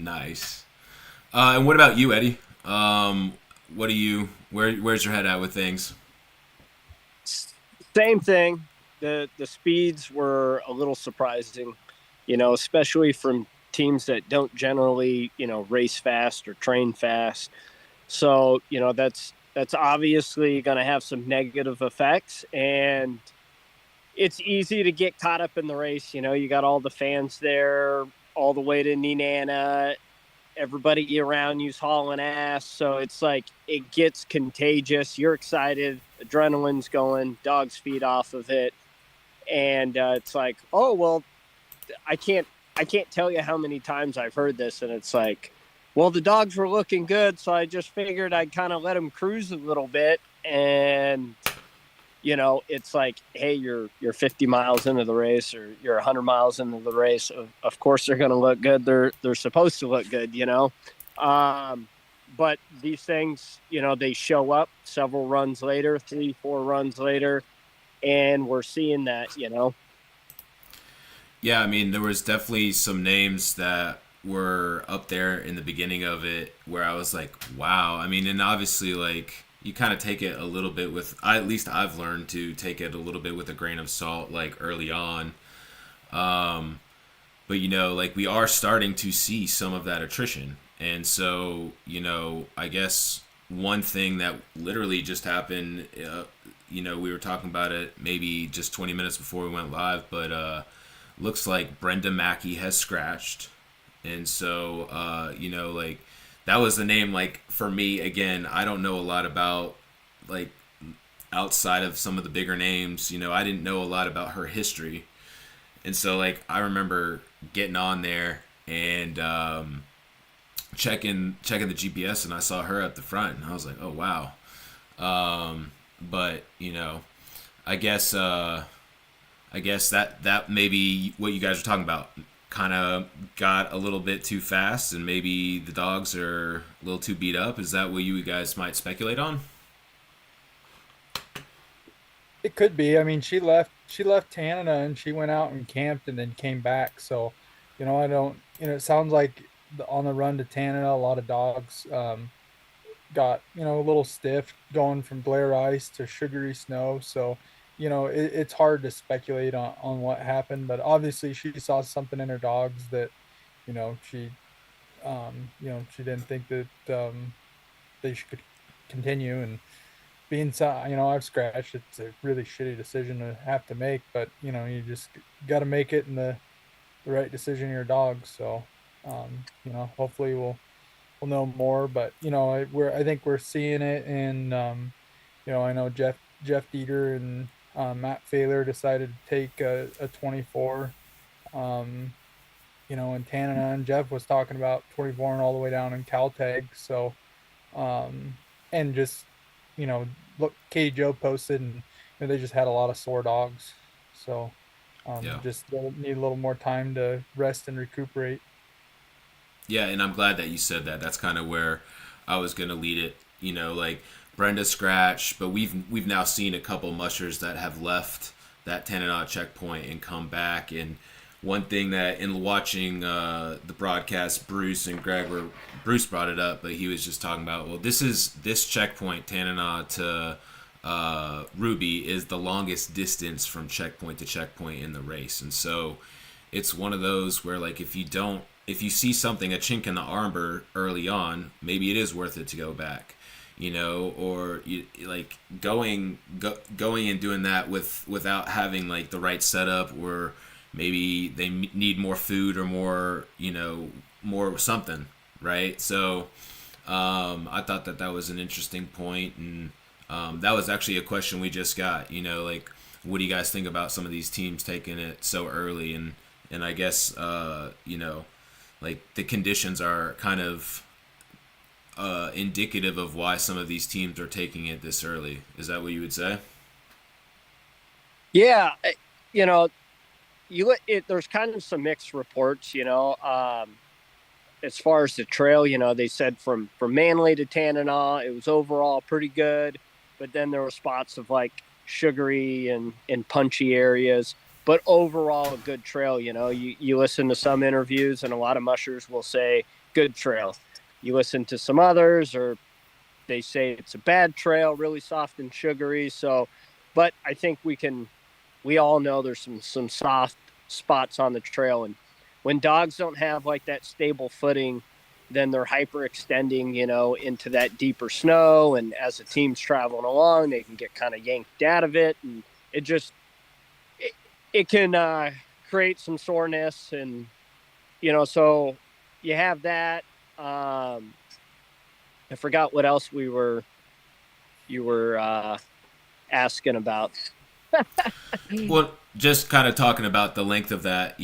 Nice. And what about you, Eddie? What do you? Where's your head at with things? Same thing. The speeds were a little surprising, especially from teams that don't generally, race fast or train fast. So, that's obviously going to have some negative effects, and it's easy to get caught up in the race. You got all the fans there all the way to Tanana. Everybody around you's hauling ass. So it's like it gets contagious. You're excited. Adrenaline's going. Dogs feed off of it. And it's like, oh, well, I can't tell you how many times I've heard this. And it's like, well, the dogs were looking good. So I just figured I'd kind of let them cruise a little bit. And it's like, hey, you're 50 miles into the race, or you're 100 miles into the race. Of course, they're going to look good. They're supposed to look good, But these things, they show up several runs later, 3-4 runs later, and we're seeing that. Yeah, I mean, there was definitely some names that were up there in the beginning of it where I was like, wow. I mean, and obviously, like, you kind of take it a little bit with, at least I've learned to take it a little bit with a grain of salt, like early on. But, like, we are starting to see some of that attrition. And so, I guess one thing that literally just happened, we were talking about it maybe just 20 minutes before we went live, but looks like Brenda Mackey has scratched. And so, like, that was the name, like, for me, again, I don't know a lot about, like, outside of some of the bigger names, I didn't know a lot about her history. And so, like, I remember getting on there and checking the GPS, and I saw her at the front, and I was like, oh, wow. But, I guess that maybe what you guys are talking about kind of got a little bit too fast, and maybe the dogs are a little too beat up. Is that what you guys might speculate on? It could be. I mean, she left Tanana and she went out and camped and then came back. So, I don't. It sounds like on the run to Tanana, a lot of dogs got a little stiff going from glare ice to sugary snow. So, it's hard to speculate on what happened. But obviously, she saw something in her dogs that you know she she didn't think that they should continue. And being so, I've scratched. It's a really shitty decision to have to make, but you just got to make it in the right decision in your dog. So, hopefully we'll know more. But I think we're seeing it. And I know Jeff Dieter and Matt Failer decided to take a 24. Um, in Tanana, and Jeff was talking about 24 and all the way down in Caltech. So, and just look, Katie Joe posted, and they just had a lot of sore dogs. So, Yeah. just need a little more time to rest and recuperate. Yeah, and I'm glad that you said that. That's kind of where I was gonna lead it. Like Brenda scratch, but we've now seen a couple mushers that have left that Tanana checkpoint and come back. And one thing that in watching the broadcast, Bruce brought it up, but he was just talking about, well, this checkpoint Tanana to Ruby is the longest distance from checkpoint to checkpoint in the race. And so it's one of those where, like, if you see something, a chink in the armor early on, maybe it is worth it to go back, or like going and doing that without having like the right setup, or maybe they need more food or more, more something, right? So I thought that was an interesting point, and that was actually a question we just got, like, what do you guys think about some of these teams taking it so early? And I guess, like, the conditions are kind of indicative of why some of these teams are taking it this early. Is that what you would say? Yeah, there's kind of some mixed reports. As far as the trail, they said from Manly to Tanana, it was overall pretty good, but then there were spots of like sugary and punchy areas. but overall a good trail. You listen to some interviews and a lot of mushers will say good trail. You listen to some others, or they say it's a bad trail, really soft and sugary. So, but I think we all know there's some soft spots on the trail. And when dogs don't have like that stable footing, then they're hyperextending, into that deeper snow. And as the team's traveling along, they can get kind of yanked out of it. And it just, it can create some soreness. And, so you have that. I forgot what else you were asking about. Well, just kind of talking about the length of that,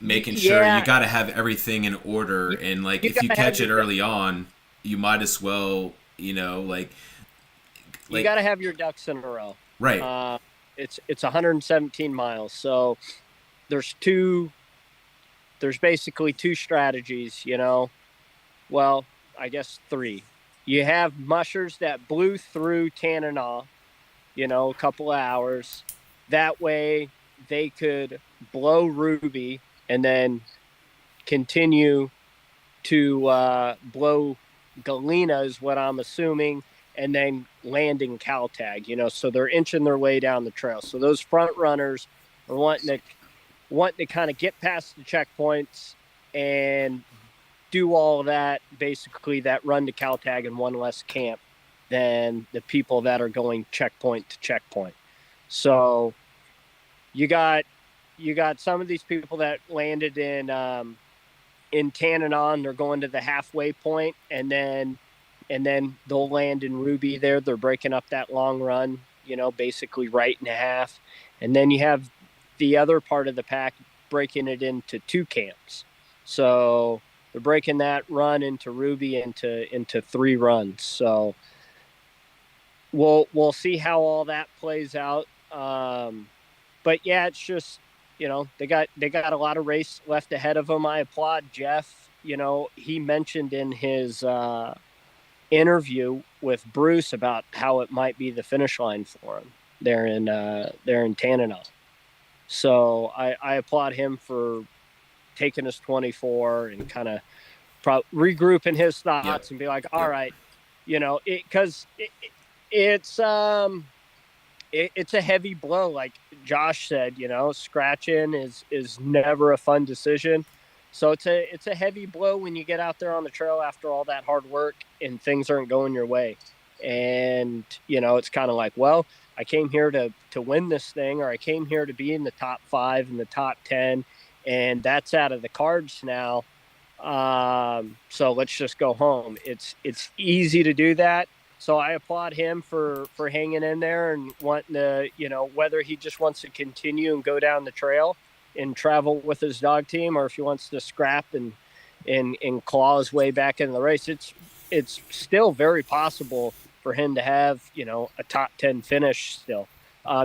making sure you got to have everything in order. And like, if you catch it early on, you might as well, you got to have your ducks in a row. Right. It's 117 miles. So there's basically two strategies, well, I guess three. You have mushers that blew through Tanana, a couple of hours. That way they could blow Ruby and then continue to blow Galena is what I'm assuming, and then landing Caltech, so they're inching their way down the trail. So those front runners are wanting to kind of get past the checkpoints and do all of that, basically that run to Caltech in one less camp than the people that are going checkpoint to checkpoint. So you got some of these people that landed in Tanana, they're going to the halfway point, and then they'll land in Ruby there. They're breaking up that long run, basically right in half. And then you have the other part of the pack breaking it into two camps. So they're breaking that run into Ruby into three runs. So we'll see how all that plays out. But yeah, it's just, they got a lot of race left ahead of them. I applaud Jeff. He mentioned in his interview with Bruce about how it might be the finish line for him there in Tanana. So I applaud him for taking his 24 and kind of regrouping his thoughts and be like, all right, because it's a heavy blow. Like Josh said, scratching is never a fun decision. So it's a heavy blow when you get out there on the trail after all that hard work and things aren't going your way. And, it's kind of like, well, I came here to win this thing, or I came here to be in the top 5 and the top 10, and that's out of the cards now. So let's just go home. It's easy to do that. So I applaud him for hanging in there and wanting to, whether he just wants to continue and go down the trail and travel with his dog team, or if he wants to scrap and claw his way back into the race. It's still very possible for him to have, a top 10 finish still,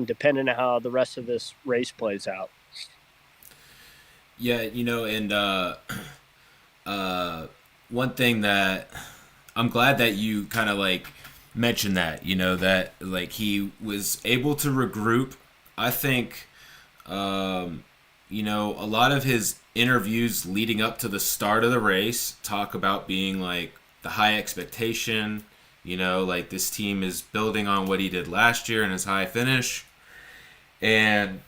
depending on how the rest of this race plays out. Yeah, and one thing that I'm glad that you kind of like mentioned that, that like he was able to regroup. I think, a lot of his interviews leading up to the start of the race talk about being like the high expectation, like this team is building on what he did last year in his high finish. And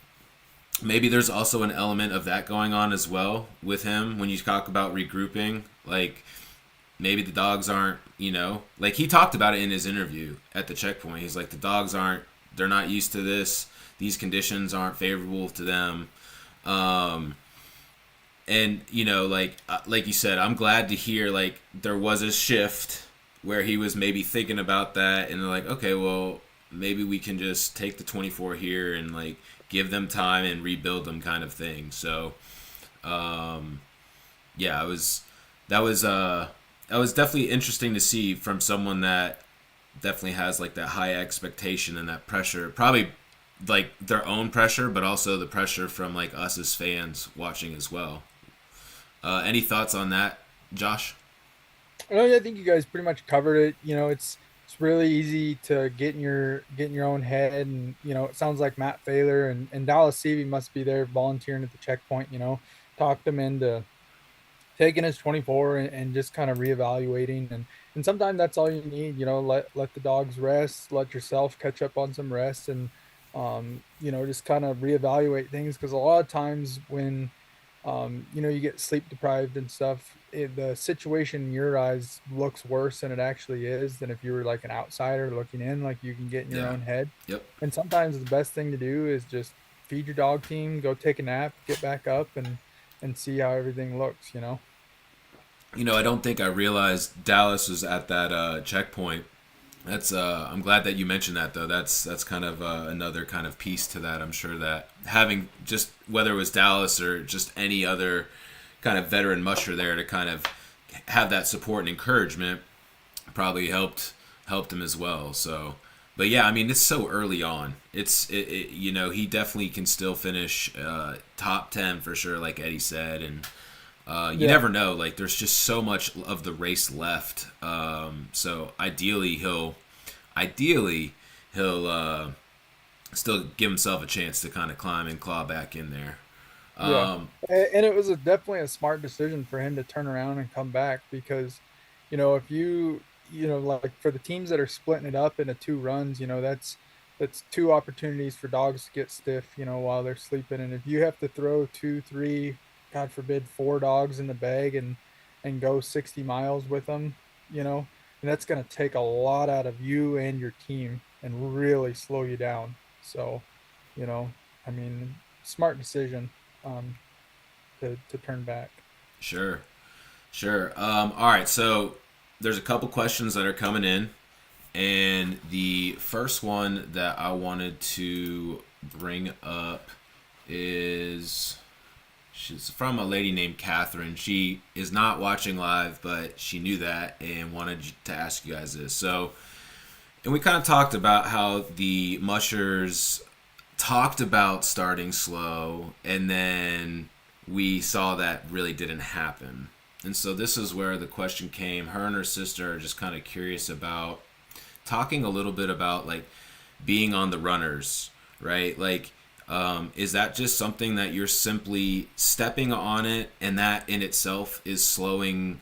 maybe there's also an element of that going on as well with him when you talk about regrouping. Like maybe the dogs aren't, like he talked about it in his interview at the checkpoint. He's like, the dogs they're not used to this. These conditions aren't favorable to them. And like you said, I'm glad to hear like there was a shift where he was maybe thinking about that, and they're like, okay, well, maybe we can just take the 24 here and like give them time and rebuild them, kind of thing. So, that was definitely interesting to see from someone that definitely has like that high expectation and that pressure, probably like their own pressure, but also the pressure from like us as fans watching as well. Any thoughts on that, Josh? I think you guys pretty much covered it. it's really easy to get in your own head. And it sounds like Matt Failer and Dallas Seavey must be there volunteering at the checkpoint. Talked them into taking his 24 and just kind of reevaluating. And sometimes that's all you need. Let the dogs rest, let yourself catch up on some rest, and just kind of reevaluate things, because a lot of times when you get sleep deprived and stuff, the situation in your eyes looks worse than it actually is, than if you were like an outsider looking in, like you can get in your Yeah. own head. Yep. And sometimes the best thing to do is just feed your dog team, go take a nap, get back up, and see how everything looks. I don't think I realized Dallas was at that checkpoint. That's I'm glad that you mentioned that, though. That's kind of another kind of piece to that. I'm sure that having, just whether it was Dallas or just any other kind of veteran musher there to kind of have that support and encouragement probably helped him as well. So, but yeah, I mean, it's so early on. He definitely can still finish top 10 for sure, like Eddie said, and you never know. Like, there's just so much of the race left. So ideally he'll still give himself a chance to kind of climb and claw back in there. Yeah, and it was definitely a smart decision for him to turn around and come back, because, if like for the teams that are splitting it up into two runs, that's two opportunities for dogs to get stiff, while they're sleeping. And if you have to throw two, three, God forbid, four dogs in the bag and go 60 miles with them, and that's going to take a lot out of you and your team and really slow you down. So, you know, I mean, smart decision um, to turn back. Sure. Sure. All right. So there's a couple questions that are coming in. And the first one that I wanted to bring up is, she's from a lady named Catherine. She is not watching live, but she knew that and wanted to ask you guys this. So, and we kind of talked about how the mushers talked about starting slow, and then we saw that really didn't happen. And so this is where the question came. Her and her sister are just kind of curious about talking a little bit about like being on the runners, right? Like, is that just something that you're simply stepping on it and that in itself is slowing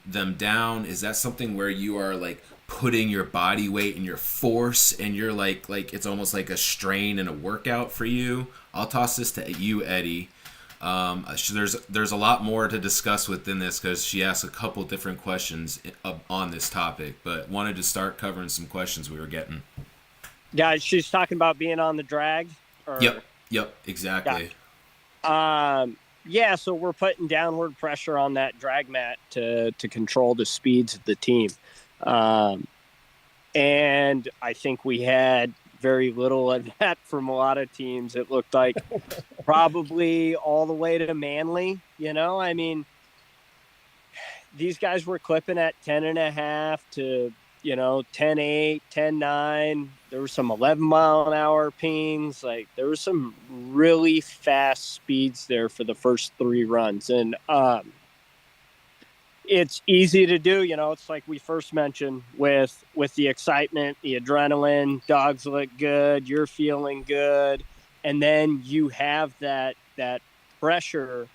them down? Is that something where you are like putting your body weight and your force and you're like it's almost like a strain and a workout for you? I'll toss this to you, Eddie. There's a lot more to discuss within this because she asked a couple different questions on this topic, but wanted to start covering some questions we were getting. Yeah, she's talking about being on the drag. Or... Yep, exactly. Yeah, so we're putting downward pressure on that drag mat to control the speeds of the team. And I think we had very little of that from a lot of teams. It looked like probably all the way to Manly. I mean, these guys were clipping at 10.5 to 10.8, 10.9. There were some 11-mile-an-hour pings. Like, there were some really fast speeds there for the first three runs. And it's easy to do. It's like we first mentioned with the excitement, the adrenaline, dogs look good, you're feeling good. And then you have that pressure.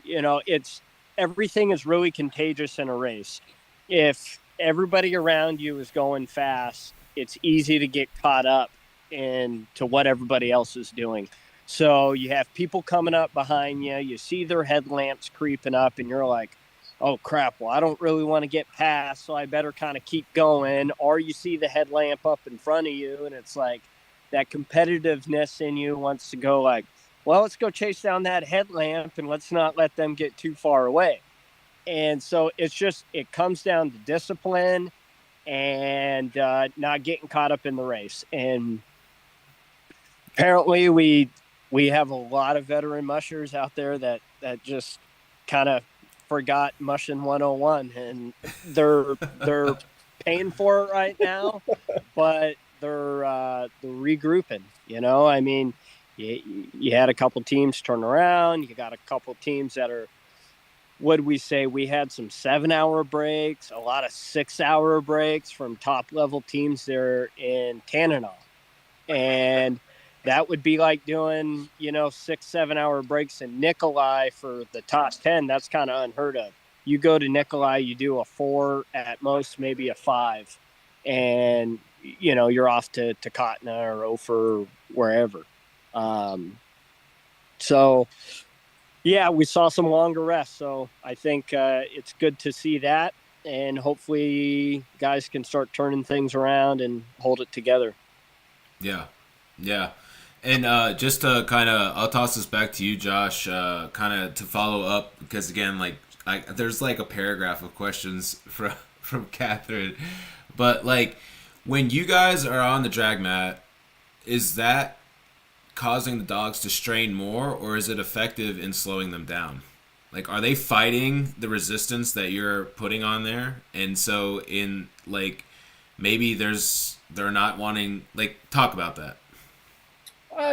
It's everything is really contagious in a race. If everybody around you is going fast, it's easy to get caught up into what everybody else is doing. So you have people coming up behind you, you see their headlamps creeping up, and you're like, oh crap, well, I don't really want to get past, so I better kind of keep going. Or you see the headlamp up in front of you, and it's like that competitiveness in you wants to go like, well, let's go chase down that headlamp and let's not let them get too far away. And so it comes down to discipline and not getting caught up in the race. And apparently we have a lot of veteran mushers out there that just kind of forgot mushing 101, and they're paying for it right now, but they're regrouping. I mean, you had a couple teams turn around. You got a couple teams that are what did we say? We had some 7-hour breaks, a lot of 6-hour breaks from top level teams there in Tanana. And that would be like doing, 6-7 hour breaks in Nikolai for the top 10. That's kind of unheard of. You go to Nikolai, you do a 4 at most, maybe a 5, and you're off to Katna or Ophir or wherever. So yeah, we saw some longer rests. So I think it's good to see that, and hopefully guys can start turning things around and hold it together. Yeah, yeah. And just to kind of, I'll toss this back to you, Josh, kind of to follow up, because again, like, there's like a paragraph of questions from Catherine, but like, when you guys are on the drag mat, is that causing the dogs to strain more, or is it effective in slowing them down? Like, are they fighting the resistance that you're putting on there? And so in like, maybe they're not wanting, like, talk about that.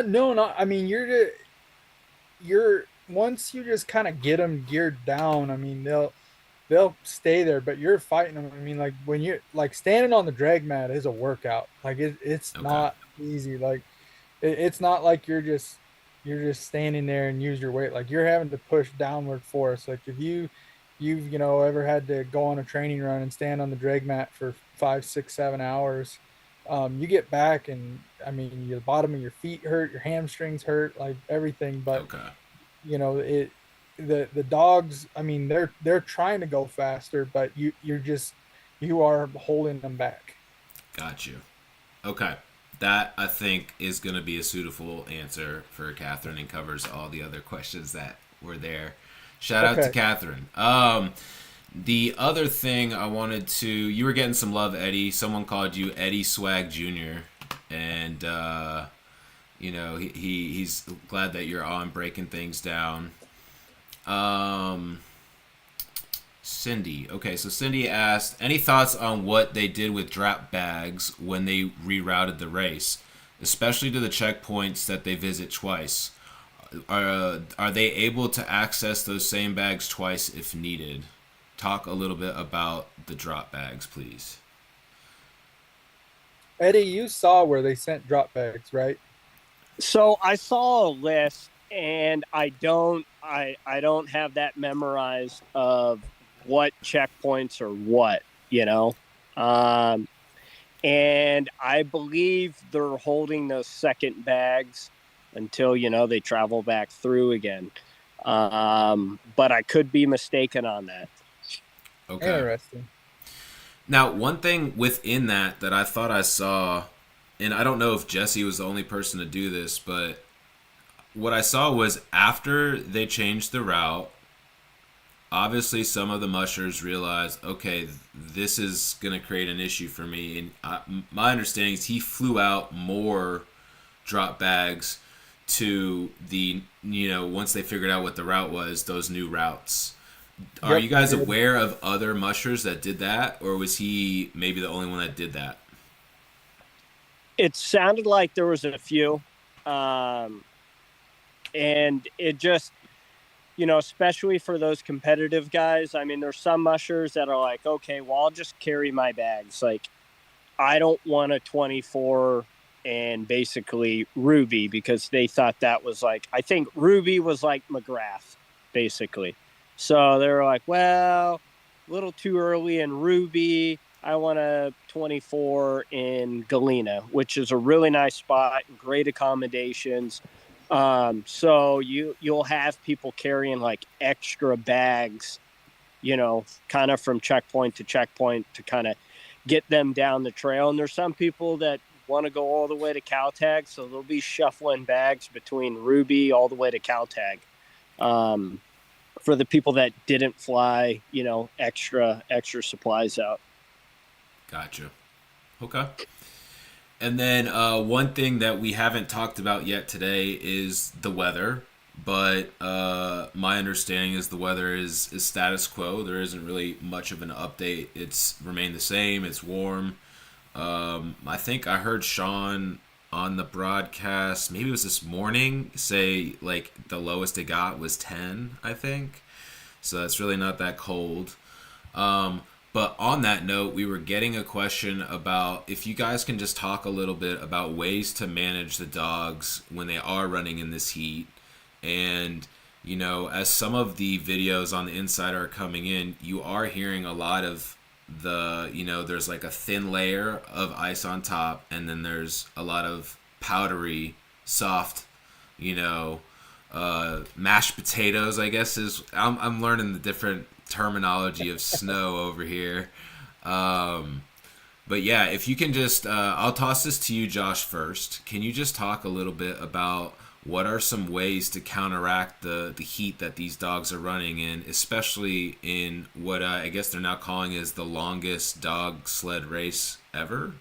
No, not. I mean, you're once you just kind of get them geared down. I mean, they'll stay there, but you're fighting them. I mean, like when you're like standing on the drag mat is a workout. Like it's Okay. not easy. Like it's not like you're just standing there and use your weight. Like you're having to push downward force. Like if you've ever had to go on a training run and stand on the drag mat for 5, 6, 7 hours, you get back and I mean the bottom of your feet hurt, your hamstrings hurt, like everything. But Okay. it the dogs, I mean they're trying to go faster, but you are holding them back. Got you. Okay. That, I think, is going to be a suitable answer for Catherine and covers all the other questions that were there. Shout out to Okay. Catherine. The other thing I wanted to, you were getting some love, Eddie. Someone called you Eddie Swag Jr. And, he's glad that you're on breaking things down. Cindy. Okay, so Cindy asked, any thoughts on what they did with drop bags when they rerouted the race, especially to the checkpoints that they visit twice? Are they able to access those same bags twice if needed? Talk a little bit about the drop bags, please. Eddie, you saw where they sent drop bags, right? So I saw a list, and I don't have that memorized of what checkpoints or what, and I believe they're holding those second bags until they travel back through again. But I could be mistaken on that. Okay. Interesting. Now, one thing within that I thought I saw, and I don't know if Jesse was the only person to do this, but what I saw was after they changed the route, obviously some of the mushers realized, okay, this is going to create an issue for me. And my understanding is he flew out more drop bags to the, once they figured out what the route was, those new routes. Are Yep, you guys he did. aware of other mushers that did that, or was he maybe the only one that did that? It sounded like there was a few, and it just, especially for those competitive guys. I mean, there's some mushers that are like, okay, well, I'll just carry my bags. Like, I don't want a 24 and basically Ruby, because they thought that was like, I think Ruby was like McGrath, basically. So they were like, well, a little too early in Ruby. I want a 24 in Galena, which is a really nice spot, great accommodations. So you'll have people carrying like extra bags, kind of from checkpoint to checkpoint to kind of get them down the trail. And there's some people that want to go all the way to Caltech, so they'll be shuffling bags between Ruby all the way to Caltech. For the people that didn't fly, extra supplies out. Gotcha. Okay. And then one thing that we haven't talked about yet today is the weather. But my understanding is the weather is status quo. There isn't really much of an update. It's remained the same. It's warm. I think I heard Sean on the broadcast, maybe it was this morning, say like the lowest it got was 10, I think. so it's really not that cold. But on that note, we were getting a question about if you guys can just talk a little bit about ways to manage the dogs when they are running in this heat. And, you know, as some of the videos on the Insider are coming in, you are hearing a lot of there's like a thin layer of ice on top, and then there's a lot of powdery, soft, you know, mashed potatoes, I guess I'm learning the different terminology of snow over here. But yeah, if you can just, I'll toss this to you, Josh, first. Can you just talk a little bit about what are some ways to counteract the heat that these dogs are running in, especially in what I guess they're now calling is the longest dog sled race ever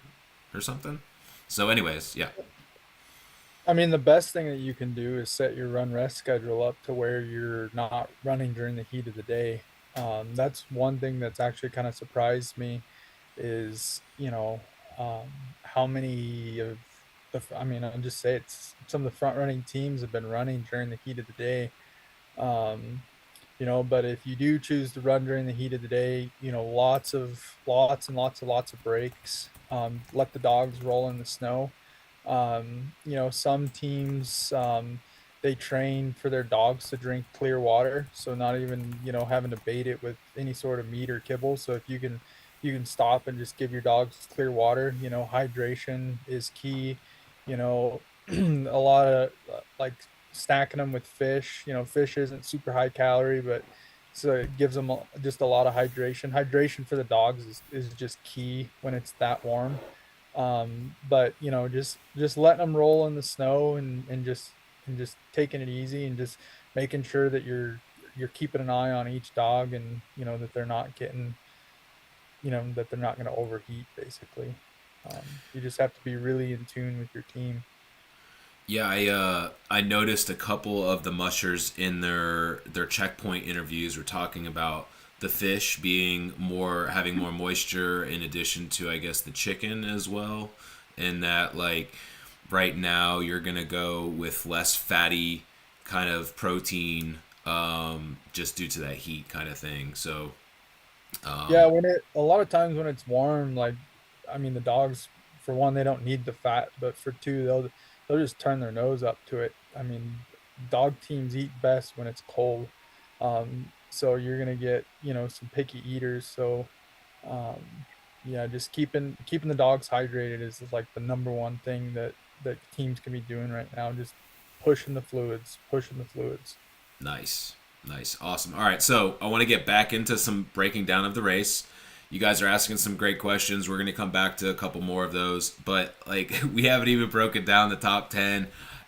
or something? So anyways, yeah. I mean, the best thing that you can do is set your run rest schedule up to where you're not running during the heat of the day. That's one thing that's actually kind of surprised me is, how many of I mean, I'll just say it's some of the front running teams have been running during the heat of the day. Um, but if you do choose to run during the heat of the day, lots of breaks. Let the dogs roll in the snow. Some teams, they train for their dogs to drink clear water, so not even having to bait it with any sort of meat or kibble. So if you can stop and just give your dogs clear water. Hydration is key. A lot of like stacking them with fish. Fish isn't super high calorie, but so it gives them just a lot of hydration. Hydration for the dogs is just key when it's that warm. But just letting them roll in the snow and just taking it easy and just making sure that you're keeping an eye on each dog, and that they're not getting, that they're not going to overheat basically. You just have to be really in tune with your team. Yeah, I noticed a couple of the mushers in their checkpoint interviews were talking about the fish being having more moisture in addition to, I guess, the chicken as well, and that like right now you're gonna go with less fatty kind of protein, just due to that heat kind of thing. So Yeah, um, a lot of times when it's warm, like, I mean, the dogs, for one, they don't need the fat, but for two, they'll just turn their nose up to it. I mean, dog teams eat best when it's cold. So you're gonna get, some picky eaters. So um, yeah, just keeping the dogs hydrated is like the number one thing that teams can be doing right now. Just pushing the fluids. Nice. Nice. Awesome. All right. So I want to get back into some breaking down of the race. You guys are asking some great questions. We're going to come back to a couple more of those. But, like, we haven't even broken down the top 10.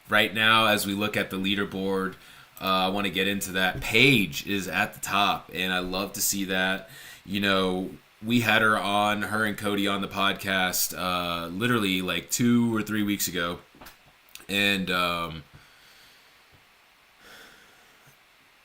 Right now, as we look at the leaderboard, I want to get into that. Paige is at the top, and I love to see that. You know, we had her and Cody on the podcast literally like 2 or 3 weeks ago. And,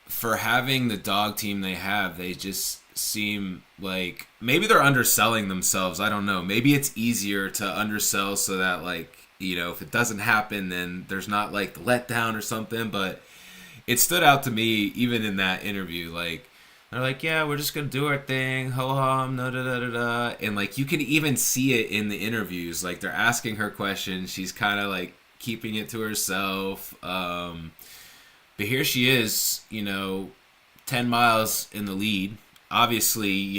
for having the dog team they have, they just seem like maybe they're underselling themselves. I don't know. Maybe it's easier to undersell so that, like, if it doesn't happen, then there's not like the letdown or something. But it stood out to me even in that interview. Like, they're like, yeah, we're just gonna do our thing, ho hum, no da da da da, and like you can even see it in the interviews. Like they're asking her questions, she's kind of like keeping it to herself. But here she is, 10 miles in the lead. Obviously,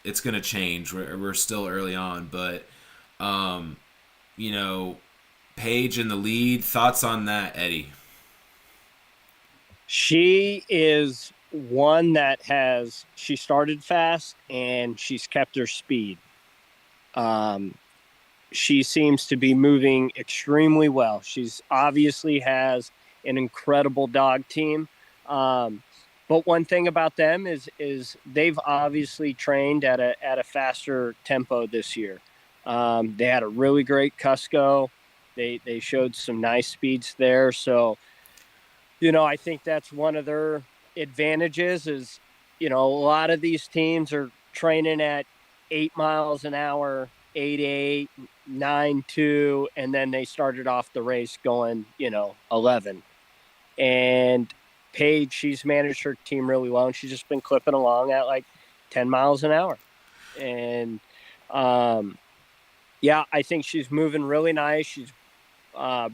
it's going to change. We're still early on, but, um, you know, Paige in the lead. Thoughts on that, Eddie? She is one that she started fast and she's kept her speed. She seems to be moving extremely well. She's obviously has an incredible dog team. But one thing about them is they've obviously trained at a faster tempo this year. They had a really great Cusco. They showed some nice speeds there. So, I think that's one of their advantages is, a lot of these teams are training at 8 miles an hour, 8.8, 9.2, and then they started off the race going, 11. And Paige, she's managed her team really well, and she's just been clipping along at like 10 miles an hour. And yeah, I think she's moving really nice. She's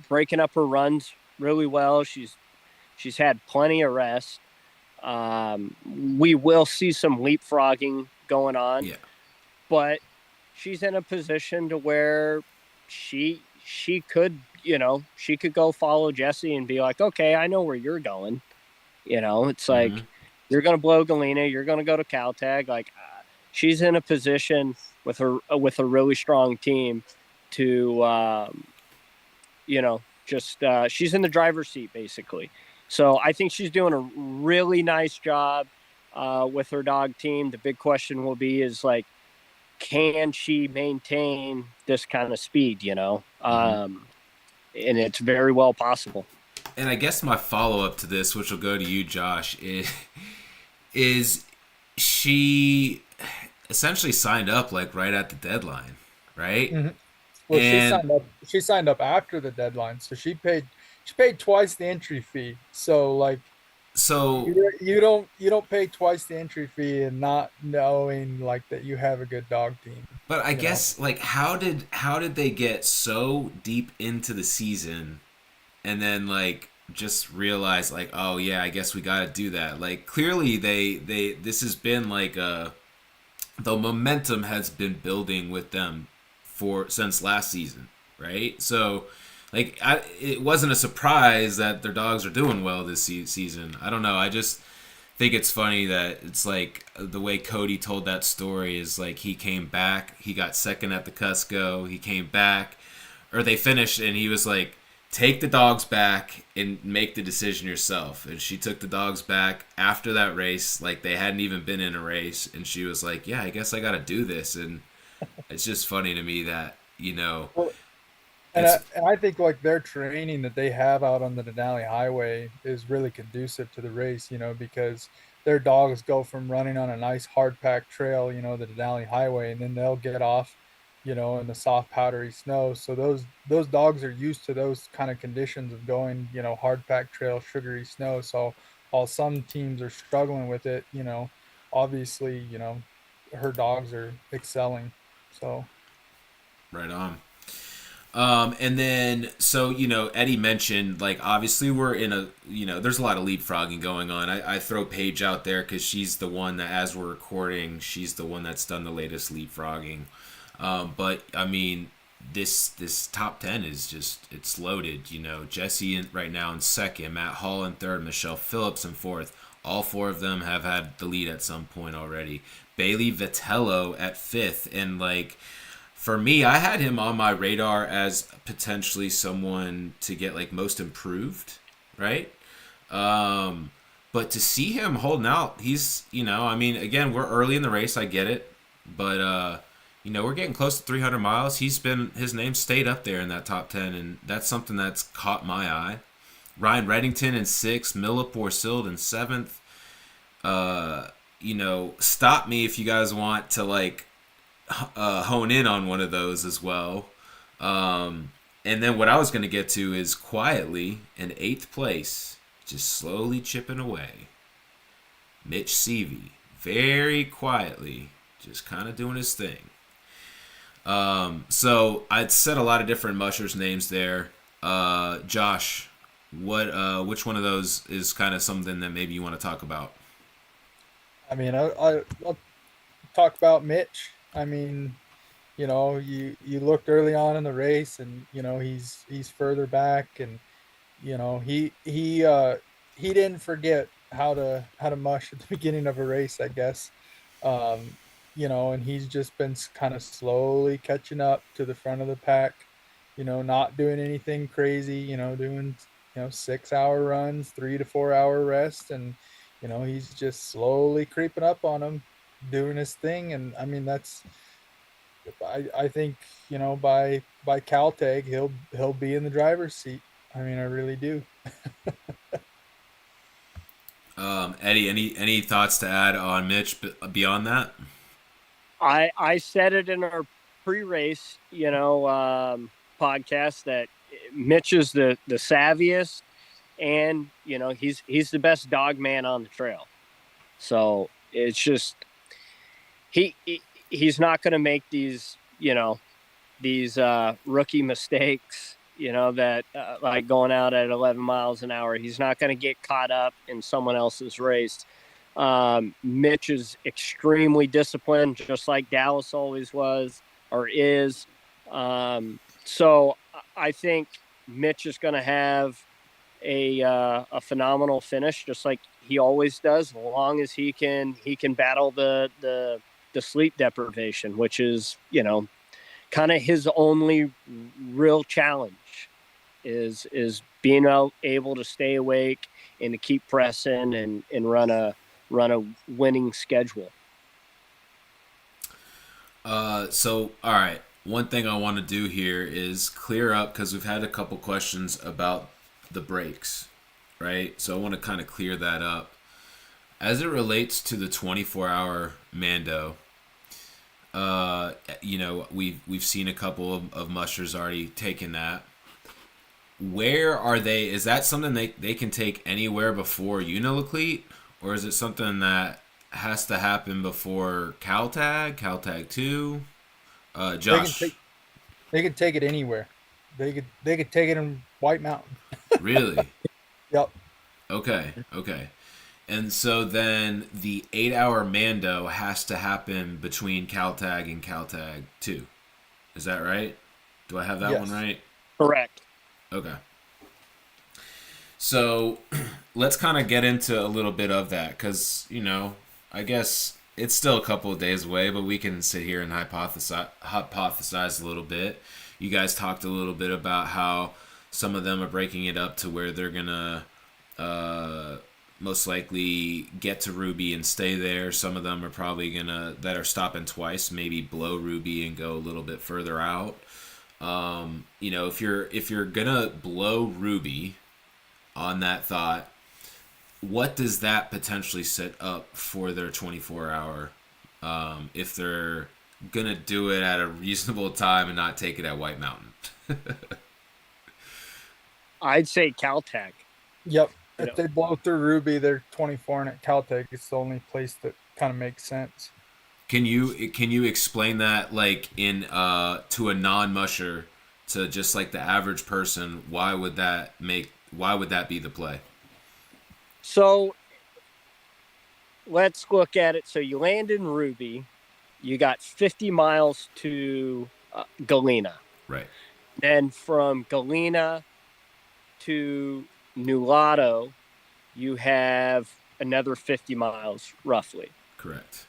breaking up her runs really well. She's had plenty of rest. We will see some leapfrogging going on, Yeah. but she's in a position to where she could, she could go follow Jesse and be like, okay, I know where you're going. It's like, you're going to blow Galena, you're going to go to Caltech. Like, she's in a position with a really strong team to, just she's in the driver's seat basically. So I think she's doing a really nice job with her dog team. The big question will be is like, can she maintain this kind of speed? And it's very well possible. And I guess my follow up to this, which will go to you, Josh, is she essentially signed up like right at the deadline, right? Mm-hmm. Well, and she signed up after the deadline, so she paid twice the entry fee. So like, so you don't pay twice the entry fee and not knowing like that you have a good dog team. But I guess like how did they get so deep into the season and then like just realize like, oh yeah, I guess we got to do that. Like clearly they this has been like the momentum has been building with them since last season, right? So like it wasn't a surprise that their dogs are doing well this season. I don't know. I just think it's funny that it's like the way Cody told that story is like he came back, he got second at the Cusco, he came back, or they finished and he was like, take the dogs back and make the decision yourself. And she took the dogs back after that race, like they hadn't even been in a race, and she was like, yeah, I guess I got to do this. And it's just funny to me that, Well, and I think like their training that they have out on the Denali Highway is really conducive to the race, because their dogs go from running on a nice hard packed trail, the Denali Highway, and then they'll get off, in the soft powdery snow. So those dogs are used to those kind of conditions of going, hard packed trail, sugary snow. So while some teams are struggling with it, obviously, her dogs are excelling. So right on. And then, so, Eddie mentioned, like, obviously we're in a, there's a lot of leapfrogging going on. I throw Paige out there because she's the one that, as we're recording, she's the one that's done the latest leapfrogging. But, I mean, this top 10 is just, it's loaded. Jesse right now in second, Matt Hall in third, Michelle Phillips in fourth. All four of them have had the lead at some point already. Bailey Vitello at fifth, and, like, for me, I had him on my radar as potentially someone to get like most improved, right? But to see him holding out, he's, I mean, again, we're early in the race, I get it, but we're getting close to 300 miles. His name stayed up there in that top 10, and that's something that's caught my eye. Ryan Reddington in sixth, Mila Porcild in seventh. Stop me if you guys want to like hone in on one of those as well. And then what I was going to get to is quietly in eighth place, just slowly chipping away, Mitch Seavey, very quietly, just kind of doing his thing. So I'd said a lot of different mushers names there. Josh, which one of those is kind of something that maybe you want to talk about? I mean, I'll talk about Mitch. I mean, you looked early on in the race, and he's further back, and he didn't forget how to mush at the beginning of a race, I guess. And he's just been kind of slowly catching up to the front of the pack. Not doing anything crazy. Doing 6-hour runs, 3 to 4 hour rest, and he's just slowly creeping up on him, doing his thing. And I mean, I think by Caltech he'll be in the driver's seat. I mean, I really do. Eddie, any thoughts to add on Mitch beyond that? I said it in our pre-race podcast that Mitch is the savviest and he's the best dog man on the trail. So it's just he's not going to make these rookie mistakes, that like going out at 11 miles an hour. He's not going to get caught up in someone else's race. Mitch is extremely disciplined, just like Dallas always was or is. So I think Mitch is going to have a phenomenal finish, just like he always does, as long as he can battle the sleep deprivation, which is kind of his only real challenge is being able to stay awake and to keep pressing and run a winning schedule. So all right, one thing I want to do here is clear up, because we've had a couple questions about the breaks, right? So I want to kind of clear that up as it relates to the 24-hour Mando. We've seen a couple of mushers already taking that. Where are they? Is that something they can take anywhere before Uniloclete, or is it something that has to happen before Caltech 2? Josh, they could take it anywhere. They could take it in White Mountain. Really? Yep. Okay. And so then the 8-hour Mando has to happen between Caltech and Caltech 2. Is that right? Do I have that one right? Correct. Okay. So let's kind of get into a little bit of that, because, I guess it's still a couple of days away, but we can sit here and hypothesize a little bit. You guys talked a little bit about how some of them are breaking it up to where they're going to most likely get to Ruby and stay there. Some of them are probably that are stopping twice, maybe blow Ruby and go a little bit further out. If you're gonna blow Ruby on that thought, what does that potentially set up for their 24-hour? If they're gonna do it at a reasonable time and not take it at White Mountain. I'd say Caltech. Yep. If they blow through Ruby, they're 24, and at Caltech, it's the only place that kind of makes sense. Can you explain that, like, in to a non-musher, to just like the average person? Why would that be the play? So let's look at it. So you land in Ruby, you got 50 miles to Galena. Right. Then from Galena to Nulato, you have another 50 miles roughly. Correct.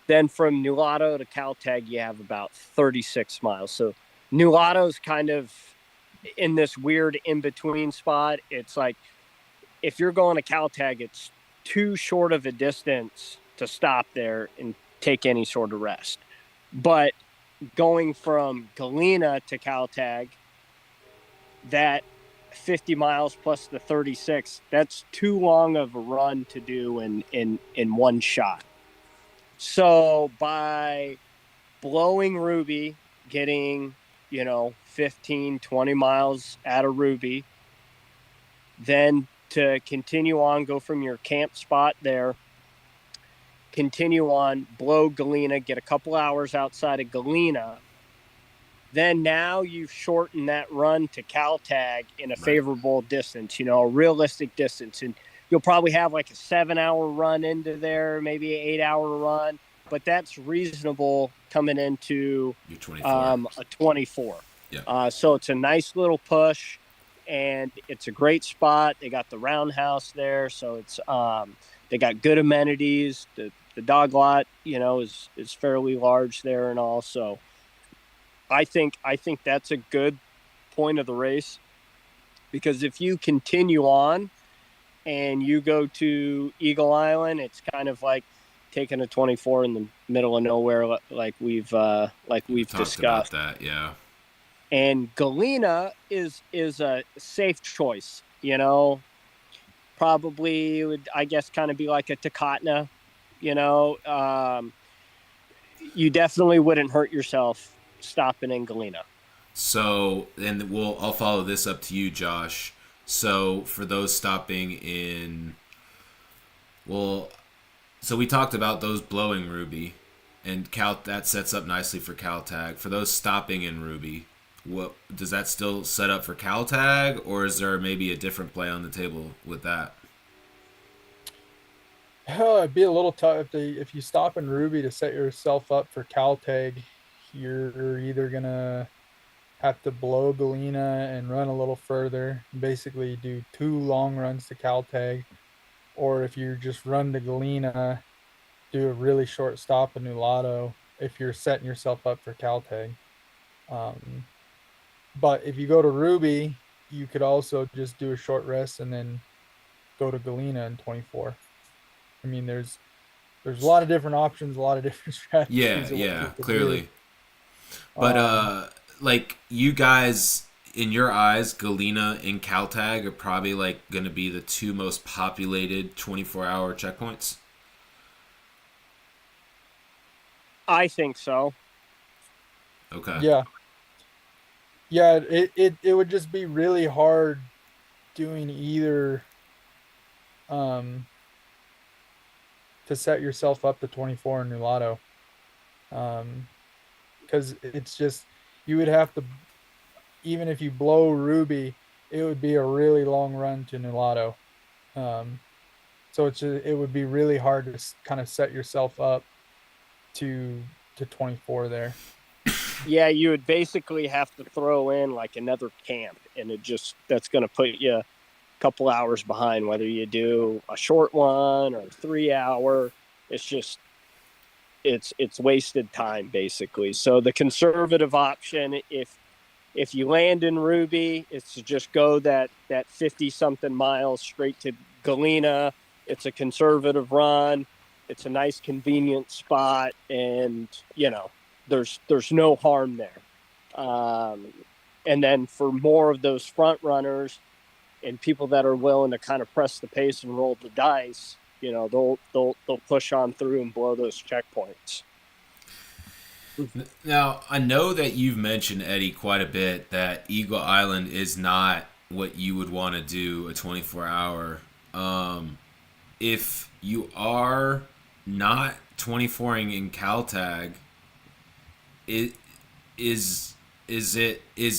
Then from Nulato to Caltech, you have about 36 miles. So Nulato's kind of in this weird in-between spot. It's like if you're going to Caltech, it's too short of a distance to stop there and take any sort of rest. But going from Galena to Caltech, that 50 miles plus the 36, that's too long of a run to do in one shot. So by blowing Ruby, getting 15, 20 miles out of Ruby, then to continue on, go from your camp spot there, continue on, blow Galena, get a couple hours outside of Galena. Then now you've shortened that run to Caltech in a favorable distance, a realistic distance. And you'll probably have like a 7-hour run into there, maybe an 8-hour run. But that's reasonable coming into your 24. A 24. Yeah. So it's a nice little push, and it's a great spot. They got the roundhouse there, so it's they got good amenities. The dog lot, is fairly large there and all. So I think that's a good point of the race, because if you continue on and you go to Eagle Island, it's kind of like taking a 24 in the middle of nowhere, like we've discussed about that, yeah. And Galena is a safe choice, Probably would, I guess, kind of be like a Takatna, You definitely wouldn't hurt yourself stopping in Galena. So, and I'll follow this up to you, Josh. So for those stopping in, well, so we talked about those blowing Ruby, and that sets up nicely for Caltech. For those stopping in Ruby, what does that still set up for Caltech, or is there maybe a different play on the table with that? It'd be a little tough if you stop in Ruby to set yourself up for Caltech. You're either gonna have to blow Galena and run a little further, basically do 2 long runs to Caltech, or if you just run to Galena, do a really short stop in Nulato if you're setting yourself up for Caltech. Um, but if you go to Ruby, you could also just do a short rest and then go to Galena in 24. I mean, there's a lot of different options, a lot of different Yeah, strategies of what yeah, you could do. clearly. But like you guys, in your eyes, Galena and Caltech are probably like going to be the two most populated 24-hour checkpoints. I think so. Okay. Yeah. Yeah, it would just be really hard doing either um to set yourself up to 24 in Nulato. Because it's just you would have to, even if you blow Ruby, it would be a really long run to Nulato. Um, so it would be really hard to kind of set yourself up to 24 there. Yeah, you would basically have to throw in like another camp, and that's going to put you a couple hours behind whether you do a short one or 3 hour. It's wasted time basically. So the conservative option, if you land in Ruby, it's to just go that 50 something miles straight to Galena. It's a conservative run. It's a nice convenient spot, and there's no harm there. And then for more of those front runners and people that are willing to kind of press the pace and roll the dice, they'll push on through and blow those checkpoints. Now, I know that you've mentioned, Eddie, quite a bit that Eagle Island is not what you would want to do a 24-hour. If you are not 24ing in Caltech, is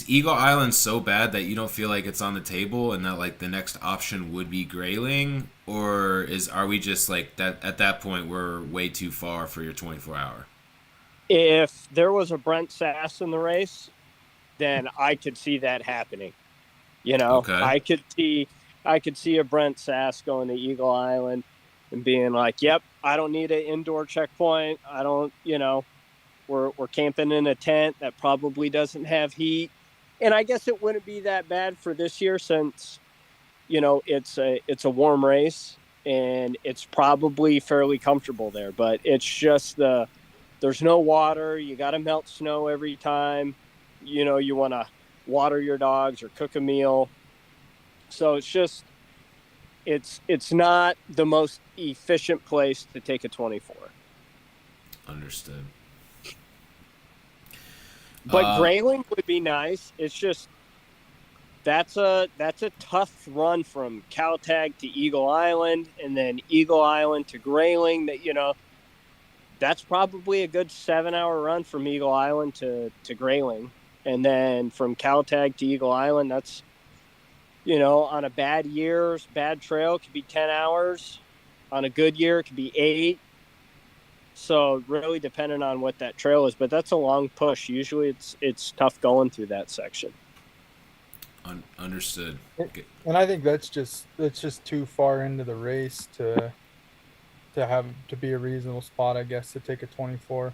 Eagle Island so bad that you don't feel like it's on the table and that like the next option would be Grayling, or are we just like that at that point we're way too far for your 24-hour? If there was a Brent Sass in the race, then I could see that happening. Okay. I could see a Brent Sass going to Eagle Island and being like, "Yep, I don't need an indoor checkpoint. I don't, we're camping in a tent that probably doesn't have heat." And I guess it wouldn't be that bad for this year since, it's a warm race and it's probably fairly comfortable there. But it's just there's no water. You got to melt snow every time. You want to water your dogs or cook a meal. So it's not the most efficient place to take a 24. Understood. But Grayling would be nice. It's just that's a tough run from Caltech to Eagle Island, and then Eagle Island to Grayling. That's probably a good 7-hour run from Eagle Island to Grayling, and then from Caltech to Eagle Island, that's on a bad trail, it could be 10 hours. On a good year, it could be 8. So really depending on what that trail is, but that's a long push. Usually it's tough going through that section. Understood. And I think that's just too far into the race to be a reasonable spot, I guess, to take a 24.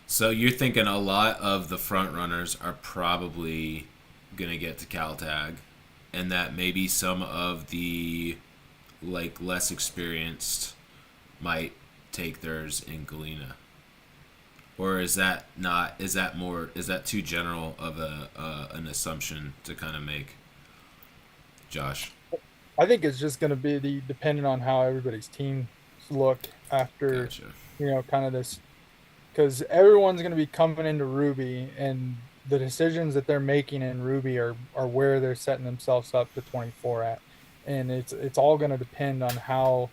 So you're thinking a lot of the front runners are probably gonna get to Caltech, and that maybe some of the like less experienced might take theirs in Galena, or is that too general of an assumption to kind of make, Josh? I think it's just going to be depending on how everybody's teams look after, Gotcha. kind of this, because everyone's going to be coming into Ruby, and the decisions that they're making in Ruby are where they're setting themselves up to 24 at, and it's all going to depend on how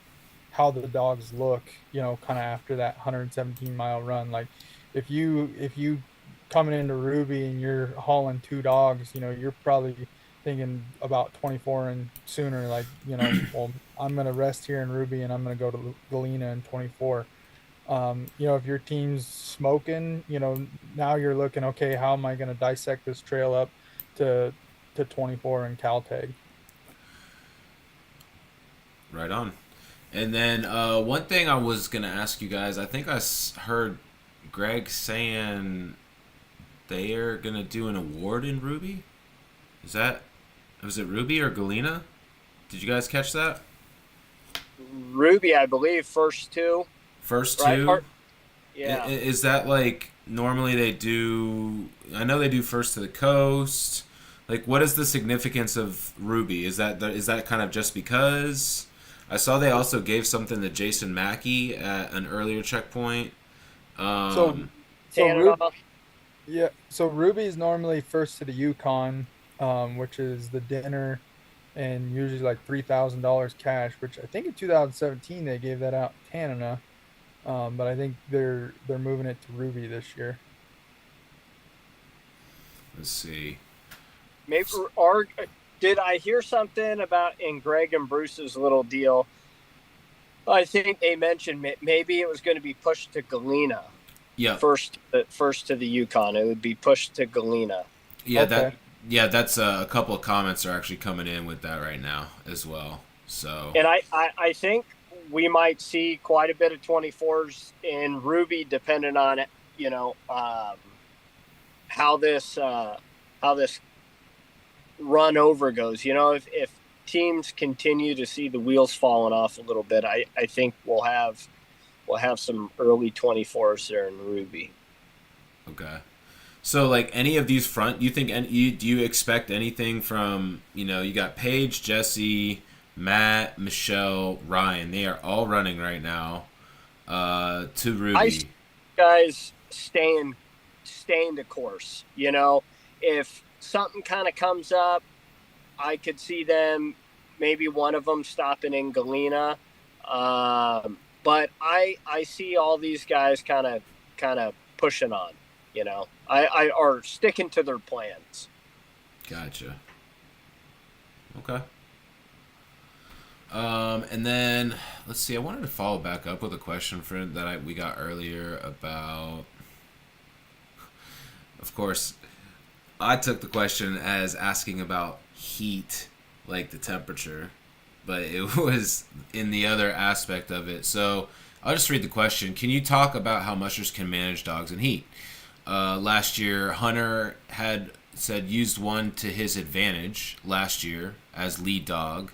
the dogs look, kind of after that 117-mile run. Like if you coming into Ruby and you're hauling two dogs, you're probably thinking about 24 and sooner. Like, well, I'm going to rest here in Ruby and I'm going to go to Galena in 24. If your team's smoking, now you're looking, okay, how am I going to dissect this trail up to 24 in Caltech? Right on. And then one thing I was gonna ask you guys, I think heard Greg saying they are gonna do an award in Ruby. Was it Ruby or Galena? Did you guys catch that? Ruby, I believe, first two. First right? two. Yeah. Is that like normally they do? I know they do first to the coast. Like, what is the significance of Ruby? Is that kind of just because? I saw they also gave something to Jason Mackey at an earlier checkpoint. So so Ruby's normally first to the Yukon, which is the dinner and usually like $3,000 cash, which I think in 2017 they gave that out in Tanana. But I think they're moving it to Ruby this year. Let's see. Maybe, or did I hear something about in Greg and Bruce's little deal? I think they mentioned maybe it was going to be pushed to Galena. Yeah. First to the Yukon. It would be pushed to Galena. Yeah, Okay. that's a couple of comments are actually coming in with that right now as well. So. And I think we might see quite a bit of 24s in Ruby, depending on how this run over goes. If teams continue to see the wheels falling off a little bit, I think we'll have some early 24s there in Ruby. Okay. So, like, any of these do you expect anything from, you got Paige, Jesse, Matt, Michelle, Ryan. They are all running right now to Ruby. I see guys staying the course. If something kind of comes up, I could see them, maybe one of them stopping in Galena. But I see all these guys kind of pushing on, I are sticking to their plans. Gotcha. Okay. And then let's see. I wanted to follow back up with a question we got earlier about. Of course, I took the question as asking about heat, like the temperature, but it was in the other aspect of it. So I'll just read the question. Can you talk about how mushers can manage dogs in heat? Last year, Hunter had said used one to his advantage last year as lead dog,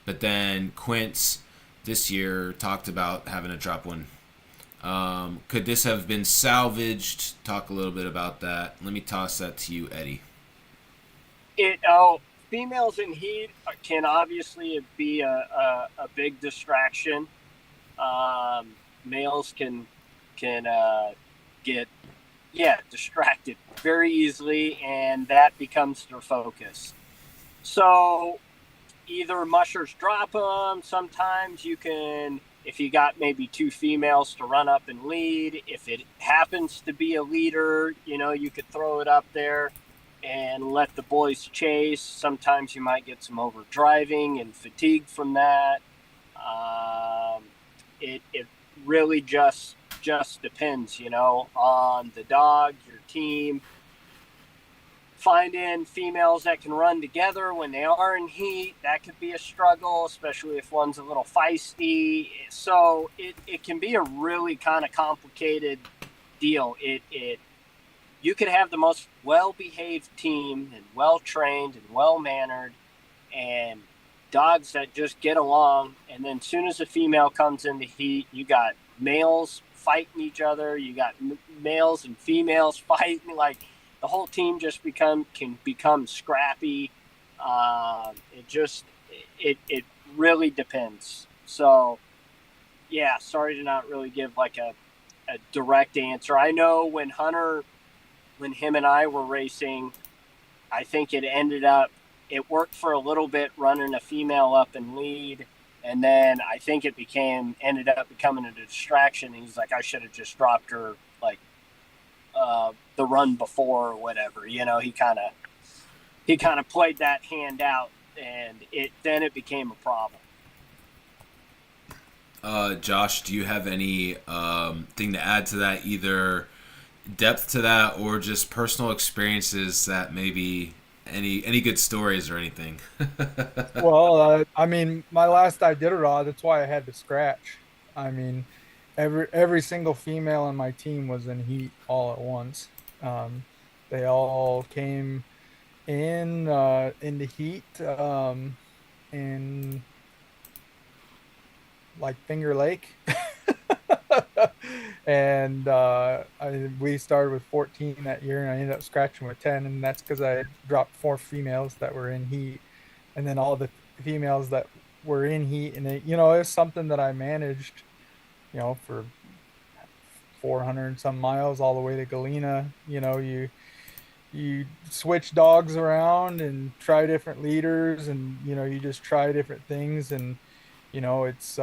but then Quince this year talked about having to drop one. Could this have been salvaged? Talk a little bit about that. Let me toss that to you, Eddie. Females in heat can obviously be a big distraction. Males can get distracted very easily, and that becomes their focus. So either mushers drop them. Sometimes you can, if you got maybe two females to run up and lead, if it happens to be a leader, you could throw it up there and let the boys chase. Sometimes you might get some overdriving and fatigue from that. It really just depends, on the dog, your team. Finding females that can run together when they are in heat, that could be a struggle, especially if one's a little feisty. So it can be a really kind of complicated deal. You could have the most well-behaved team and well-trained and well-mannered and dogs that just get along, and then as soon as a female comes in the heat, you got males fighting each other, you got males and females fighting, like the whole team just can become scrappy. It really depends. So yeah, sorry to not really give like a direct answer. I know when Hunter when him and I were racing, I think it worked for a little bit running a female up in lead. And then I think it ended up becoming a distraction. He's like, I should have just dropped her like the run before or whatever. You know, he kind of played that hand out, and it became a problem. Josh, do you have any thing to add to that, either depth to that or just personal experiences that maybe any good stories or anything? Well, I mean, my last Iditarod, that's why I had to scratch. I mean, every single female on my team was in heat all at once. Um, they all came in the heat in like Finger Lake. And we started with 14 that year, and I ended up scratching with 10, and that's because I dropped 4 females that were in heat, and then all the females that were in heat, and it's something that I managed, for 400 some miles all the way to Galena. You switch dogs around and try different leaders, and you just try different things, and it's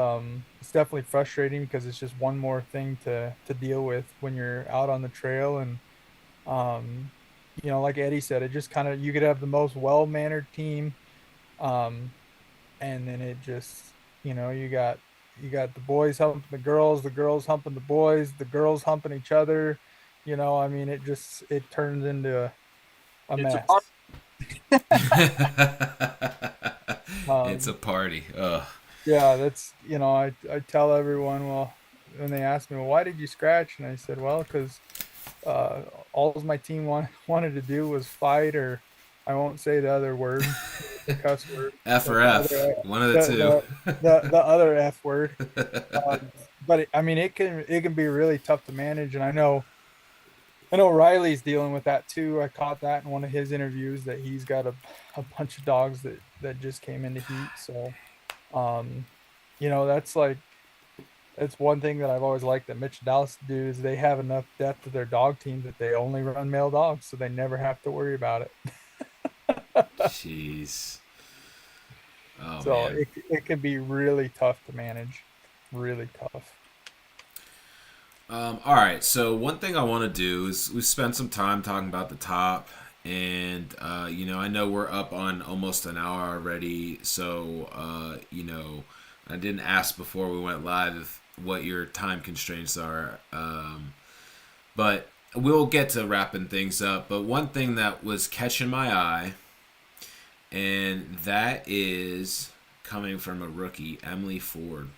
definitely frustrating because it's just one more thing to deal with when you're out on the trail. And um like Eddie said, it just kind of, you could have the most well-mannered team, um and then it just, you got the boys humping the girls humping the boys, the girls humping each other. I mean, it turns into a It's a mess. part. It's a party. Ugh. Yeah, that's, I tell everyone, well, when they ask me, well, why did you scratch? And I said, well, because uh, all my team wanted to do was fight, or I won't say the other word, the cuss word, F or but the F, other, one of the two. the other F word. But I mean, it can be really tough to manage, and I know Riley's dealing with that too. I caught that in one of his interviews, that he's got a bunch of dogs that just came into heat. So, um, that's like, that's one thing that I've always liked that Mitch Dallas do, is they have enough depth to their dog team that they only run male dogs, so they never have to worry about it. Jeez. Oh So man. it can be really tough to manage, really tough. All right. So one thing I want to do is we spent some time talking about the top, and I know we're up on almost an hour already. So I didn't ask before we went live what your time constraints are, but we'll get to wrapping things up. But one thing that was catching my eye, and that is coming from a rookie, Emily Ford.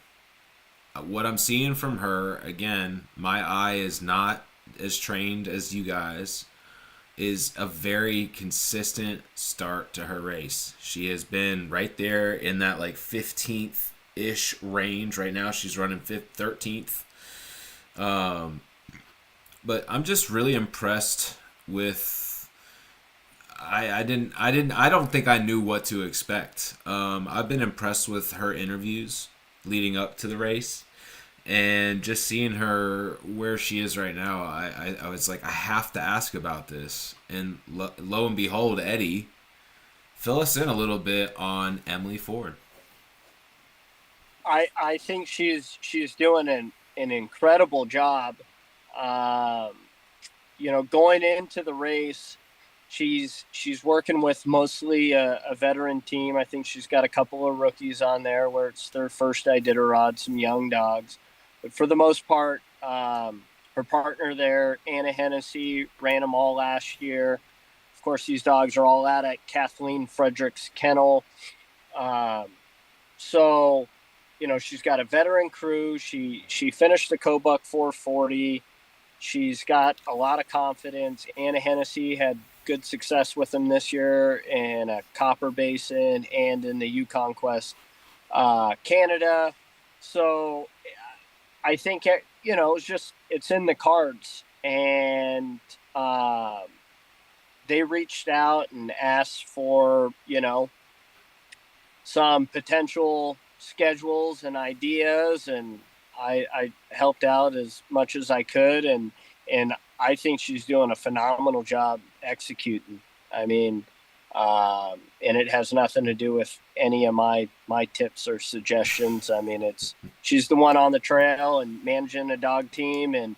What I'm seeing from her, again, my eye is not as trained as you guys, is a very consistent start to her race. She has been right there in that like 15th ish range. Right now she's running 13th. But I'm just really impressed with, I don't think I knew what to expect. I've been impressed with her interviews leading up to the race, and just seeing her where she is right now. I was like, I have to ask about this. And lo and behold, Eddie, fill us in a little bit on Emily Ford. I think she's doing an incredible job. Going into the race, she's working with mostly a veteran team. I think she's got a couple of rookies on there where it's their first Iditarod, some young dogs. But for the most part, her partner there, Anna Hennessy, ran them all last year. Of course, these dogs are all out at Kathleen Frederick's kennel. So, she's got a veteran crew. She finished the Cobuck 440. She's got a lot of confidence. Anna Hennessy had good success with them this year in a Copper Basin and in the Yukon Quest Canada. So I think it's in the cards, and they reached out and asked for some potential schedules and ideas, and I helped out as much as I could, and I think she's doing a phenomenal job executing. I mean, and it has nothing to do with any of my tips or suggestions. I mean, she's the one on the trail and managing a dog team and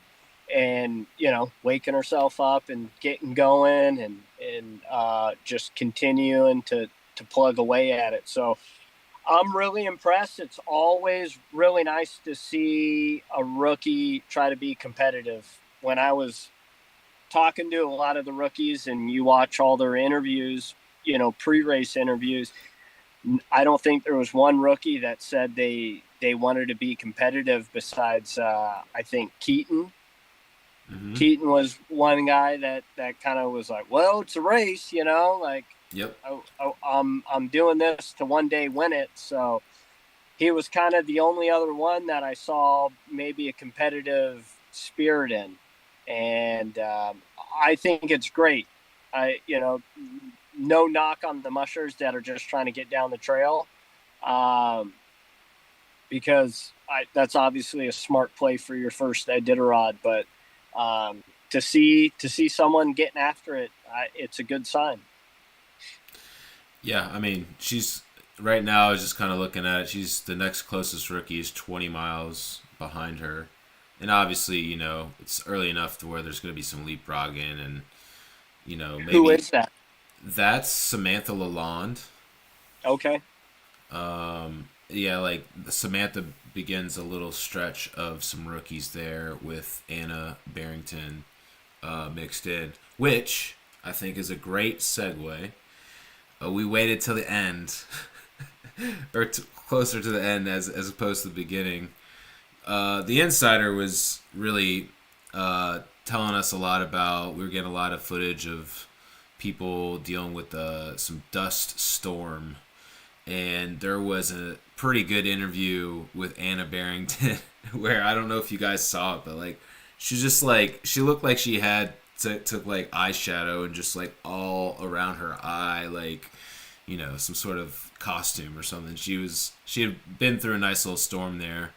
waking herself up and getting going and just continuing to plug away at it. So I'm really impressed. It's always really nice to see a rookie try to be competitive. When I was talking to a lot of the rookies and you watch all their interviews, pre-race interviews, I don't think there was one rookie that said they wanted to be competitive besides I think Keaton. Mm-hmm. Keaton was one guy that kind of was like, well, it's a race, like, Yep. I'm doing this to one day win it. So he was kind of the only other one that I saw maybe a competitive spirit in. And I think it's great. No knock on the mushers that are just trying to get down the trail. Because that's obviously a smart play for your first Iditarod, but to see someone getting after it, it's a good sign. Yeah, I mean, she's right now. I was just kind of looking at it. She's the next closest rookie is 20 miles behind her, and obviously, it's early enough to where there's going to be some leapfrogging, and maybe Who is that? That's Samantha Lalonde. Okay. Yeah, like Samantha begins a little stretch of some rookies there with Anna Barrington mixed in, which I think is a great segue. We waited till the end, or closer to the end as opposed to the beginning. The Insider was really telling us a lot about. We were getting a lot of footage of people dealing with some dust storm, and there was a pretty good interview with Anna Barrington where I don't know if you guys saw it, but like she looked like she had took like eyeshadow and just like all around her eye, like some sort of costume or something. She had been through a nice little storm there.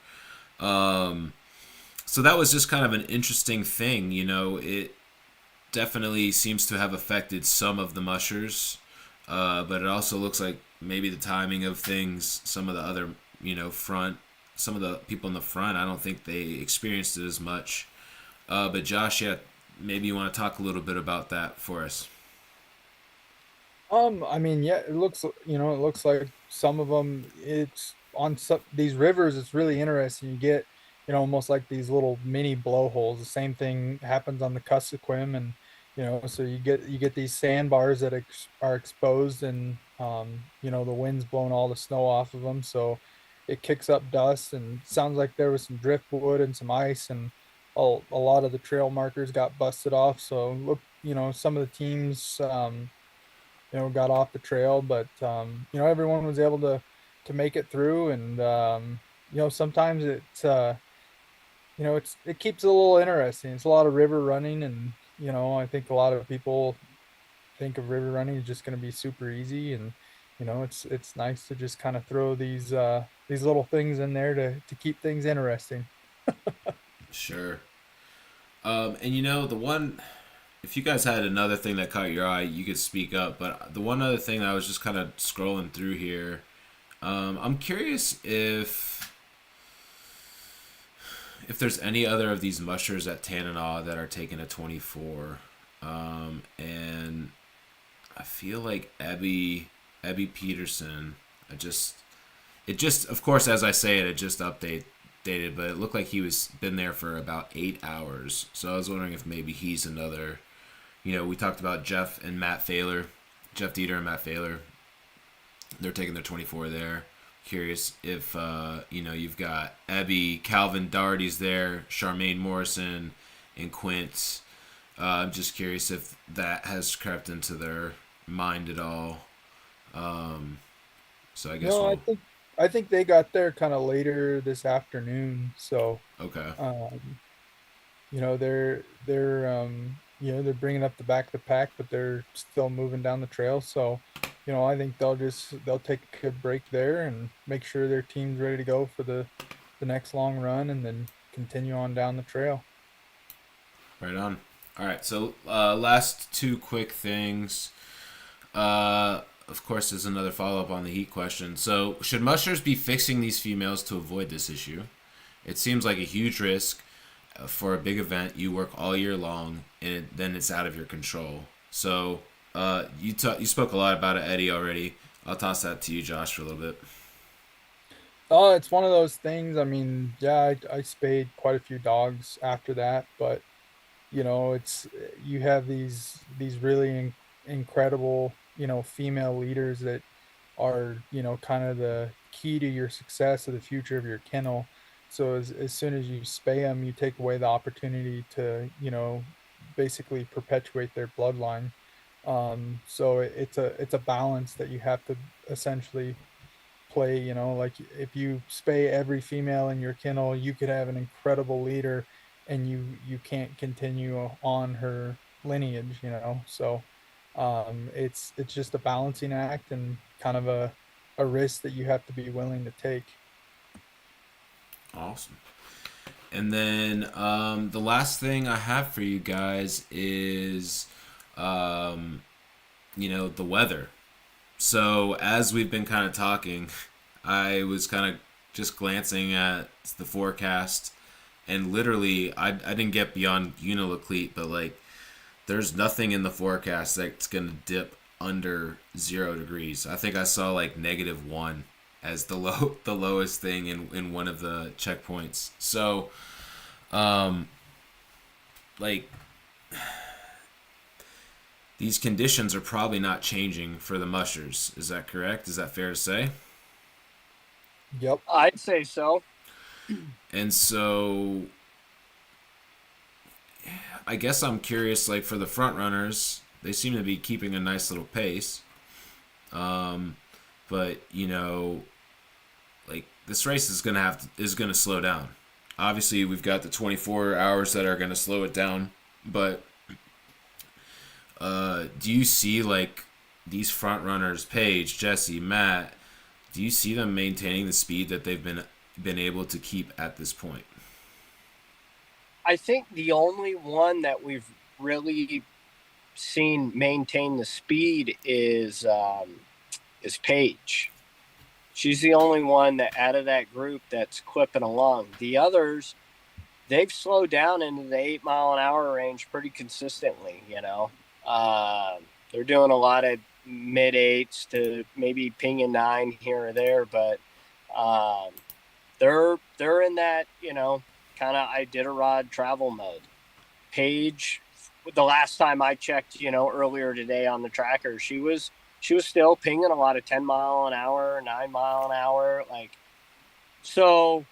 So that was just kind of an interesting thing. It definitely seems to have affected some of the mushers, but it also looks like maybe the timing of things, some of the other some of the people in the front, I don't think they experienced it as much. But Josh, yeah, maybe you want to talk a little bit about that for us. I mean, yeah, it looks like some of them, it's on these rivers. It's really interesting. You get, almost like these little mini blowholes. The same thing happens on the Cusco, and so you get these sandbars that are exposed, and the wind's blowing all the snow off of them, so it kicks up dust. And sounds like there was some driftwood and some ice, and a lot of the trail markers got busted off. So look, some of the teams, got off the trail, but everyone was able to make it through. And sometimes it keeps it a little interesting. It's a lot of river running, and I think a lot of people think of river running is just going to be super easy. And it's nice to just kind of throw these little things in there to keep things interesting. Sure. And the one, if you guys had another thing that caught your eye, you could speak up. But the one other thing that I was just kind of scrolling through here, I'm curious if there's any other of these mushers at Tanana that are taking a 24. And I feel like Eie Peterson, it just, of course, as I say it, it just updated, but it looked like he was been there for about 8 hours. So I was wondering if maybe he's another. We talked about Jeff Dieter and Matt Thaler. They're taking their 24 there. Curious if you've got Eie, Calvin Doherty's there, Charmaine Morrison, and Quint. I'm just curious if that has crept into their mind at all. So I guess No, I think they got there kind of later this afternoon. So okay. They're bringing up the back of the pack, but they're still moving down the trail. So I think they'll take a good break there and make sure their team's ready to go for the next long run, and then continue on down the trail. Right on. All right. So last two quick things. Of course, there's another follow up on the heat question. So, should mushers be fixing these females to avoid this issue? It seems like a huge risk for a big event. You work all year long, and then it's out of your control. So, you spoke a lot about it, Eddie, already. I'll toss that to you, Josh, for a little bit. Oh, it's one of those things. I mean, yeah, I spayed quite a few dogs after that, but it's you have these really incredible, female leaders that are, kind of the key to your success of the future of your kennel. So as soon as you spay them, you take away the opportunity to, basically perpetuate their bloodline. So it's a balance that you have to essentially play. Like if you spay every female in your kennel, you could have an incredible leader, and you can't continue on her lineage. So it's just a balancing act, and kind of a risk that you have to be willing to take. Awesome. And then the last thing I have for you guys is, the weather. So as we've been kind of talking, I was kind of just glancing at the forecast, and literally I didn't get beyond Uniloclete, but like there's nothing in the forecast that's gonna dip under 0 degrees. I think I saw like -1 as the lowest thing in one of the checkpoints. So like these conditions are probably not changing for the mushers. Is that correct? Is that fair to say? Yep. I'd say so. And so I guess I'm curious, like for the front runners, they seem to be keeping a nice little pace. But like this race is gonna slow down. Obviously, we've got the 24 hours that are gonna slow it down. But do you see like these front runners, Paige, Jesse, Matt? Do you see them maintaining the speed that they've been able to keep at this point? I think the only one that we've really seen maintain the speed is Paige. She's the only one that out of that group that's clipping along. The others, they've slowed down into the 8 mile an hour range pretty consistently. They're doing a lot of mid eights to maybe pinging 9 here or there, but they're in that kind of Iditarod travel mode. Paige, the last time I checked, earlier today on the tracker, she was still pinging a lot of 10 mile an hour, 9 mile an hour, like so.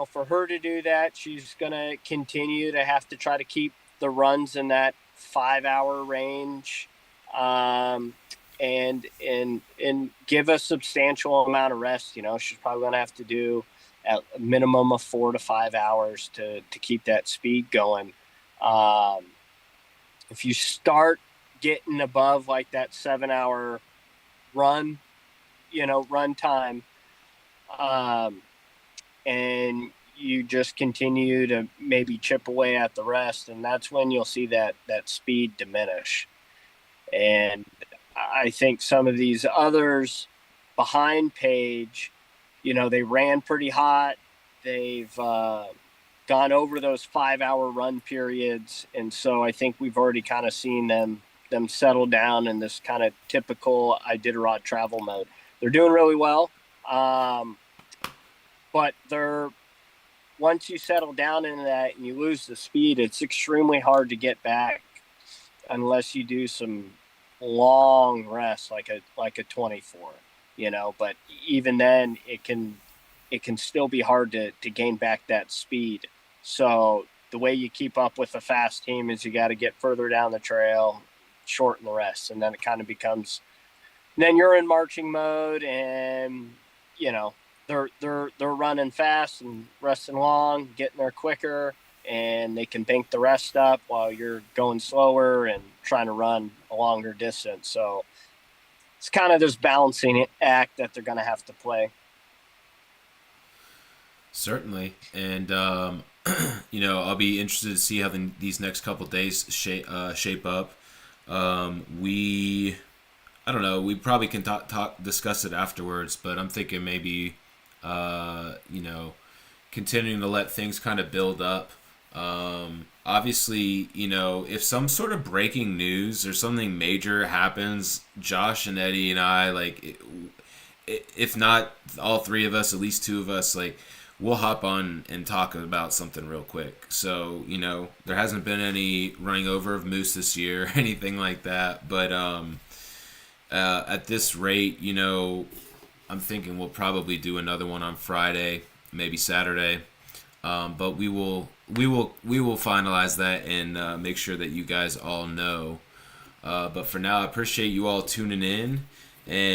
For her to do that, she's gonna continue to have to try to keep the runs in that 5 hour range, and give a substantial amount of rest. She's probably gonna have to do at a minimum of 4 to 5 hours to keep that speed going. If you start getting above like that 7 hour run, run time, and you just continue to maybe chip away at the rest, and that's when you'll see that speed diminish. And I think some of these others behind Paige, they ran pretty hot. They've gone over those 5 hour run periods, and so I think we've already kind of seen them settle down in this kind of typical Iditarod travel mode. They're doing really well, but once you settle down into that and you lose the speed, it's extremely hard to get back unless you do some long rest like a 24. But even then it can still be hard to gain back that speed. So the way you keep up with a fast team is you got to get further down the trail, shorten the rest, and then it kind of becomes, then you're in marching mode, and they're running fast and resting long, getting there quicker, and they can bank the rest up while you're going slower and trying to run a longer distance. So it's kind of this balancing act that they're going to have to play. Certainly. And I'll be interested to see how these next couple days shape up. We I don't know. We probably can discuss it afterwards, but I'm thinking maybe, you know, continuing to let things kind of build up. Obviously, if some sort of breaking news or something major happens, Josh and Eddie and I, like, if not all three of us, at least two of us, like, we'll hop on and talk about something real quick. So, there hasn't been any running over of moose this year or anything like that. But at this rate, I'm thinking we'll probably do another one on Friday, maybe Saturday. But we will finalize that and make sure that you guys all know. But for now, I appreciate you all tuning in. And